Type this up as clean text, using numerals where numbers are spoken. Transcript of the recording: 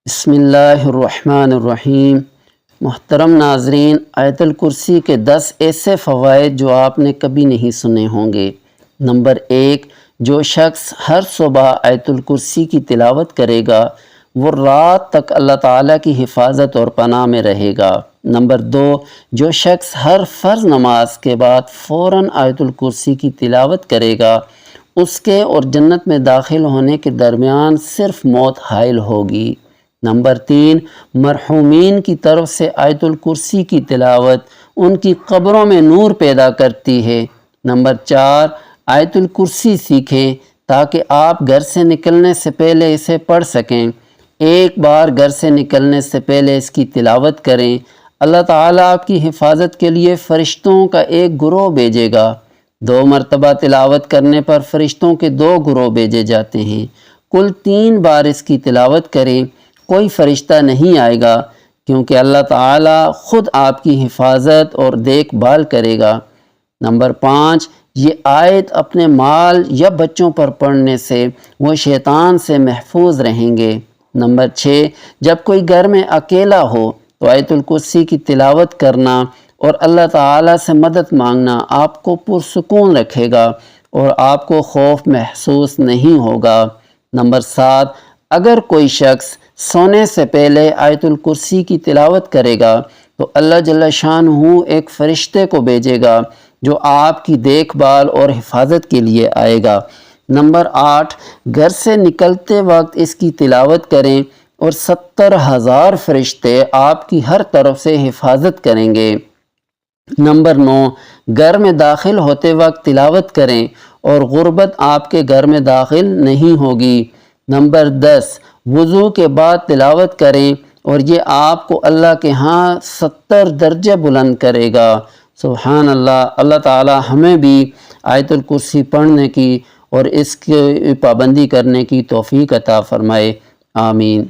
بسم اللہ الرحمن الرحیم۔ محترم ناظرین، آیت الکرسی کے 10 ایسے فوائد جو آپ نے کبھی نہیں سنے ہوں گے۔ نمبر 1، جو شخص ہر صبح آیت الکرسی کی تلاوت کرے گا وہ رات تک اللہ تعالیٰ کی حفاظت اور پناہ میں رہے گا۔ نمبر 2، جو شخص ہر فرض نماز کے بعد فوراً آیت الکرسی کی تلاوت کرے گا اس کے اور جنت میں داخل ہونے کے درمیان صرف موت حائل ہوگی۔ نمبر 3، مرحومین کی طرف سے آیت الکرسی کی تلاوت ان کی قبروں میں نور پیدا کرتی ہے۔ نمبر 4، آیت الکرسی سیکھیں تاکہ آپ گھر سے نکلنے سے پہلے اسے پڑھ سکیں۔ ایک بار گھر سے نکلنے سے پہلے اس کی تلاوت کریں، اللہ تعالیٰ آپ کی حفاظت کے لیے فرشتوں کا ایک گروہ بھیجے گا۔ 2 مرتبہ تلاوت کرنے پر فرشتوں کے 2 گروہ بھیجے جاتے ہیں۔ کل 3 بار اس کی تلاوت کریں، کوئی فرشتہ نہیں آئے گا کیونکہ اللہ تعالیٰ خود آپ کی حفاظت اور دیکھ بھال کرے گا۔ نمبر 5، یہ آیت اپنے مال یا بچوں پر پڑھنے سے وہ شیطان سے محفوظ رہیں گے۔ نمبر 6، جب کوئی گھر میں اکیلا ہو تو آیت الکرسی کی تلاوت کرنا اور اللہ تعالیٰ سے مدد مانگنا آپ کو پرسکون رکھے گا اور آپ کو خوف محسوس نہیں ہوگا۔ نمبر 7، اگر کوئی شخص سونے سے پہلے آیت الکرسی کی تلاوت کرے گا تو اللہ جل شانہ ایک فرشتے کو بھیجے گا جو آپ کی دیکھ بھال اور حفاظت کے لیے آئے گا۔ نمبر 8، گھر سے نکلتے وقت اس کی تلاوت کریں اور 70,000 فرشتے آپ کی ہر طرف سے حفاظت کریں گے۔ نمبر 9، گھر میں داخل ہوتے وقت تلاوت کریں اور غربت آپ کے گھر میں داخل نہیں ہوگی۔ نمبر 10، وضو کے بعد تلاوت کریں اور یہ آپ کو اللہ کے ہاں 70 درجے بلند کرے گا۔ سبحان اللہ۔ اللہ تعالی ہمیں بھی آیت الکرسی پڑھنے کی اور اس کی پابندی کرنے کی توفیق عطا فرمائے۔ آمین۔